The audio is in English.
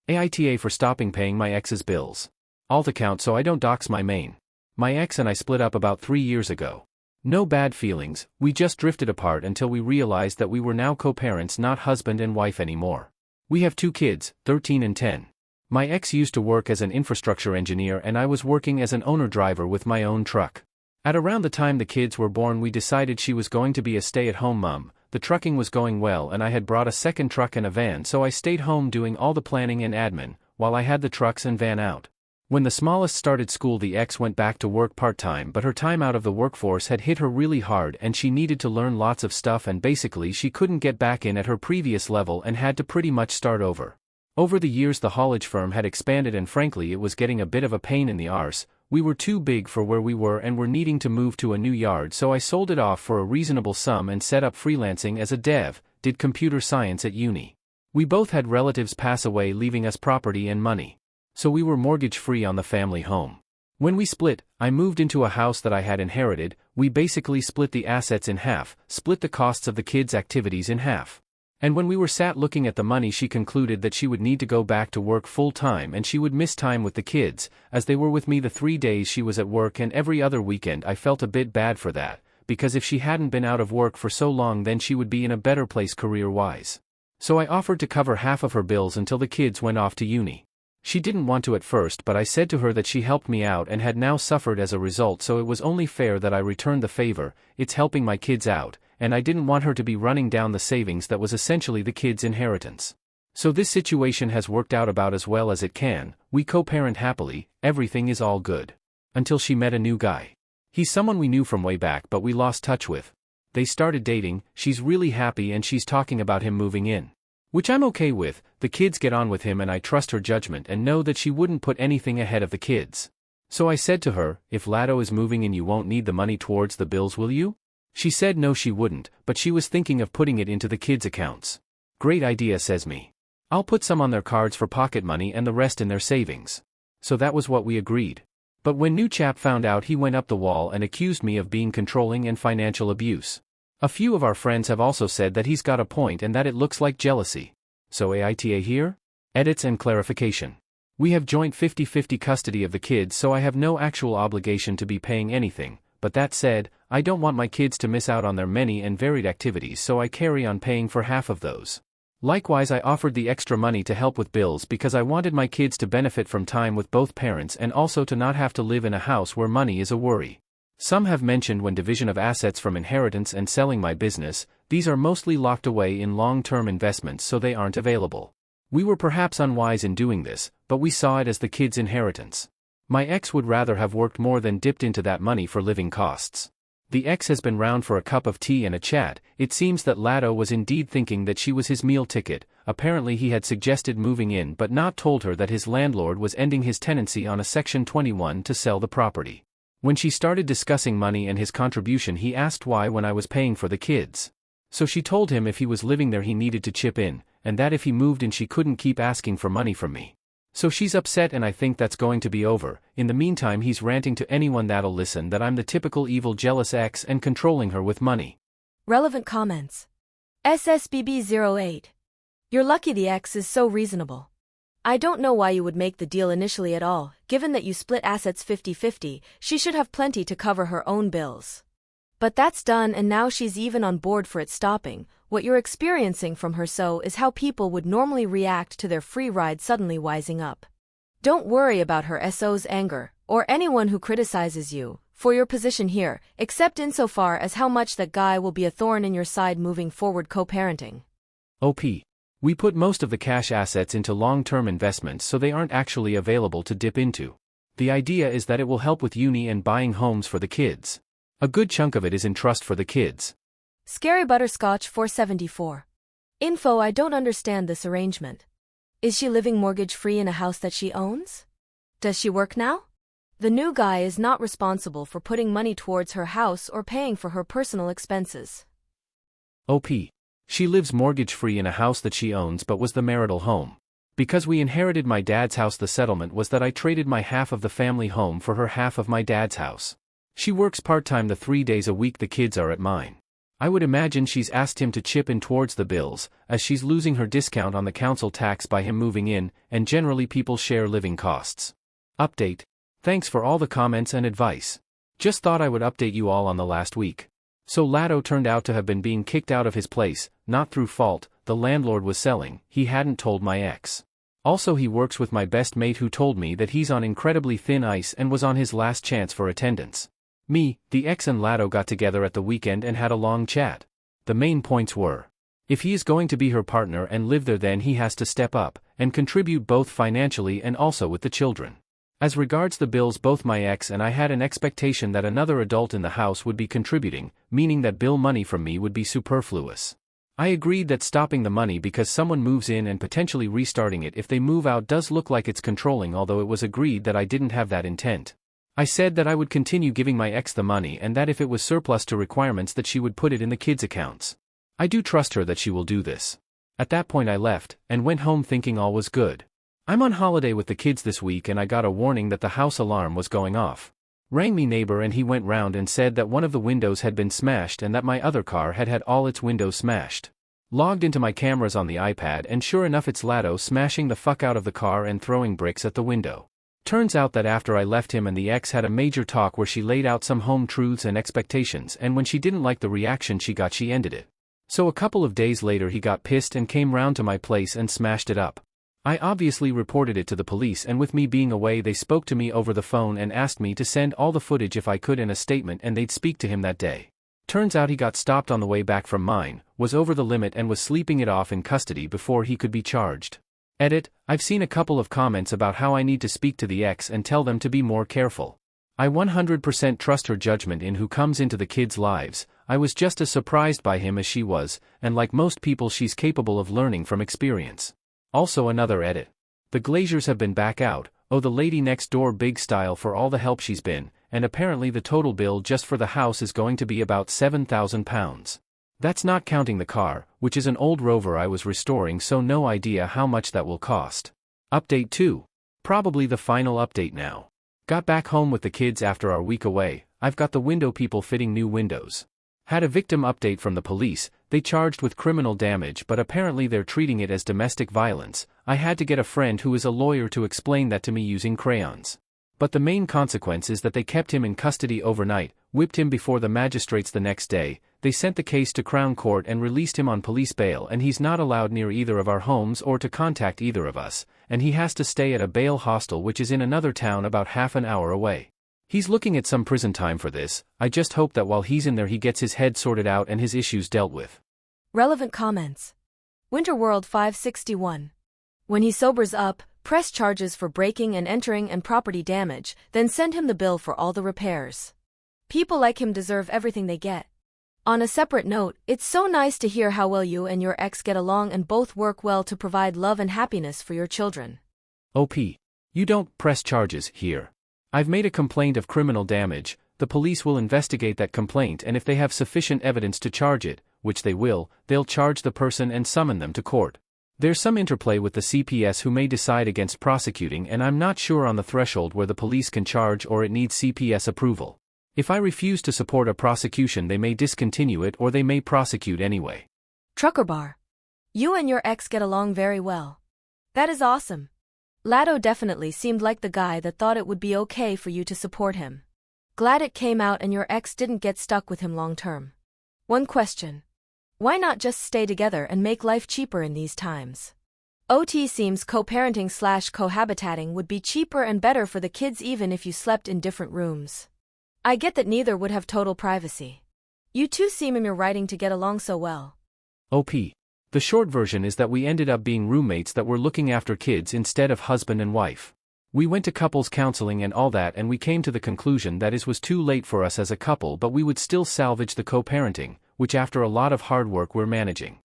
AITA for stopping paying my ex's bills. Alt account so I don't dox my main. My ex and I split up about 3 years ago. No bad feelings, we just drifted apart until we realized that we were now co-parents, not husband and wife anymore. We have 2 kids, 13 and 10. My ex used to work as an infrastructure engineer and I was working as an owner-driver with my own truck. At around the time the kids were born we decided she was going to be a stay-at-home mom. The trucking was going well and I had brought a second truck and a van, so I stayed home doing all the planning and admin, while I had the trucks and van out. When the smallest started school the ex went back to work part-time, but her time out of the workforce had hit her really hard and she needed to learn lots of stuff, and basically she couldn't get back in at her previous level and had to pretty much start over. Over the years the haulage firm had expanded and frankly it was getting a bit of a pain in the arse. We were too big for where we were and were needing to move to a new yard, so I sold it off for a reasonable sum and set up freelancing as a dev, did computer science at uni. We both had relatives pass away leaving us property and money. So we were mortgage-free on the family home. When we split, I moved into a house that I had inherited. We basically split the assets in half, split the costs of the kids' activities in half. And when we were sat looking at the money she concluded that she would need to go back to work full-time and she would miss time with the kids, as they were with me the 3 days she was at work and every other weekend. I felt a bit bad for that, because if she hadn't been out of work for so long then she would be in a better place career-wise. So I offered to cover half of her bills until the kids went off to uni. She didn't want to at first, but I said to her that she helped me out and had now suffered as a result, so it was only fair that I returned the favor. It's helping my kids out, and I didn't want her to be running down the savings that was essentially the kids' inheritance. So this situation has worked out about as well as it can. We co-parent happily, everything is all good. Until she met a new guy. He's someone we knew from way back but we lost touch with. They started dating, she's really happy and she's talking about him moving in. Which I'm okay with. The kids get on with him and I trust her judgment and know that she wouldn't put anything ahead of the kids. So I said to her, if Lado is moving in you won't need the money towards the bills, will you? She said no she wouldn't, but she was thinking of putting it into the kids' accounts. Great idea, says me. I'll put some on their cards for pocket money and the rest in their savings. So that was what we agreed. But when new chap found out he went up the wall and accused me of being controlling and financial abuse. A few of our friends have also said that he's got a point and that it looks like jealousy. So AITA here? Edits and clarification. We have joint 50-50 custody of the kids, so I have no actual obligation to be paying anything, but that said, I don't want my kids to miss out on their many and varied activities, so I carry on paying for half of those. Likewise, I offered the extra money to help with bills because I wanted my kids to benefit from time with both parents and also to not have to live in a house where money is a worry. Some have mentioned when division of assets from inheritance and selling my business, these are mostly locked away in long-term investments so they aren't available. We were perhaps unwise in doing this, but we saw it as the kids' inheritance. My ex would rather have worked more than dipped into that money for living costs. The ex has been round for a cup of tea and a chat. It seems that Lado was indeed thinking that she was his meal ticket. Apparently he had suggested moving in but not told her that his landlord was ending his tenancy on a Section 21 to sell the property. When she started discussing money and his contribution he asked why when I was paying for the kids. So she told him if he was living there he needed to chip in, and that if he moved in she couldn't keep asking for money from me. So she's upset and I think that's going to be over. In the meantime he's ranting to anyone that'll listen that I'm the typical evil jealous ex and controlling her with money. Relevant comments. SSBB08. You're lucky the ex is so reasonable. I don't know why you would make the deal initially at all. Given that you split assets 50-50, she should have plenty to cover her own bills. But that's done and now she's even on board for it stopping. What you're experiencing from her so is how people would normally react to their free ride suddenly wising up. Don't worry about her SO's anger, or anyone who criticizes you, for your position here, except insofar as how much that guy will be a thorn in your side moving forward co-parenting. OP. We put most of the cash assets into long-term investments so they aren't actually available to dip into. The idea is that it will help with uni and buying homes for the kids. A good chunk of it is in trust for the kids. Scary Butterscotch 474. Info. I don't understand this arrangement. Is she living mortgage-free in a house that she owns? Does she work now? The new guy is not responsible for putting money towards her house or paying for her personal expenses. OP. She lives mortgage-free in a house that she owns but was the marital home. Because we inherited my dad's house, the settlement was that I traded my half of the family home for her half of my dad's house. She works part-time the 3 days a week the kids are at mine. I would imagine she's asked him to chip in towards the bills, as she's losing her discount on the council tax by him moving in, and generally people share living costs. Update. Thanks for all the comments and advice. Just thought I would update you all on the last week. So Lado turned out to have been being kicked out of his place, not through fault, the landlord was selling, he hadn't told my ex. Also he works with my best mate who told me that he's on incredibly thin ice and was on his last chance for attendance. Me, the ex and Lado got together at the weekend and had a long chat. The main points were: if he is going to be her partner and live there, then he has to step up, and contribute both financially and also with the children. As regards the bills, both my ex and I had an expectation that another adult in the house would be contributing, meaning that bill money from me would be superfluous. I agreed that stopping the money because someone moves in and potentially restarting it if they move out does look like it's controlling, although it was agreed that I didn't have that intent. I said that I would continue giving my ex the money and that if it was surplus to requirements that she would put it in the kids' accounts. I do trust her that she will do this. At that point I left, and went home thinking all was good. I'm on holiday with the kids this week and I got a warning that the house alarm was going off. Rang me neighbor and he went round and said that one of the windows had been smashed and that my other car had had all its windows smashed. Logged into my cameras on the iPad and sure enough it's Lado smashing the fuck out of the car and throwing bricks at the window. Turns out that after I left him and the ex had a major talk where she laid out some home truths and expectations, and when she didn't like the reaction she got, she ended it. So a couple of days later he got pissed and came round to my place and smashed it up. I obviously reported it to the police, and with me being away they spoke to me over the phone and asked me to send all the footage if I could in a statement, and they'd speak to him that day. Turns out he got stopped on the way back from mine, was over the limit and was sleeping it off in custody before he could be charged. Edit. I've seen a couple of comments about how I need to speak to the ex and tell them to be more careful. I 100% trust her judgment in who comes into the kids' lives. I was just as surprised by him as she was, and like most people she's capable of learning from experience. Also another edit. The Glaziers have been back out, oh the lady next door big style for all the help she's been, and apparently the total bill just for the house is going to be about £7,000. That's not counting the car, which is an old Rover I was restoring, so no idea how much that will cost. Update 2. Probably the final update now. Got back home with the kids after our week away. I've got the window people fitting new windows. Had a victim update from the police. They charged with criminal damage, but apparently they're treating it as domestic violence. I had to get a friend who is a lawyer to explain that to me using crayons. But the main consequence is that they kept him in custody overnight, whipped him before the magistrates the next day. They sent the case to Crown Court and released him on police bail, and he's not allowed near either of our homes or to contact either of us, and he has to stay at a bail hostel which is in another town about half an hour away. He's looking at some prison time for this. I just hope that while he's in there he gets his head sorted out and his issues dealt with. Relevant comments. Winterworld 561. When he sobers up, press charges for breaking and entering and property damage, then send him the bill for all the repairs. People like him deserve everything they get. On a separate note, it's so nice to hear how well you and your ex get along and both work well to provide love and happiness for your children. OP. You don't press charges here. I've made a complaint of criminal damage. The police will investigate that complaint, and if they have sufficient evidence to charge it, which they will, they'll charge the person and summon them to court. There's some interplay with the CPS who may decide against prosecuting, and I'm not sure on the threshold where the police can charge or it needs CPS approval. If I refuse to support a prosecution, they may discontinue it or they may prosecute anyway. Trucker Bar. You and your ex get along very well. That is awesome. Lado definitely seemed like the guy that thought it would be okay for you to support him. Glad it came out and your ex didn't get stuck with him long term. One question. Why not just stay together and make life cheaper in these times? OT seems co-parenting/cohabitating would be cheaper and better for the kids even if you slept in different rooms. I get that neither would have total privacy. You two seem in your writing to get along so well. OP. The short version is that we ended up being roommates that were looking after kids instead of husband and wife. We went to couples counseling and all that, and we came to the conclusion that it was too late for us as a couple, but we would still salvage the co-parenting, which after a lot of hard work we're managing.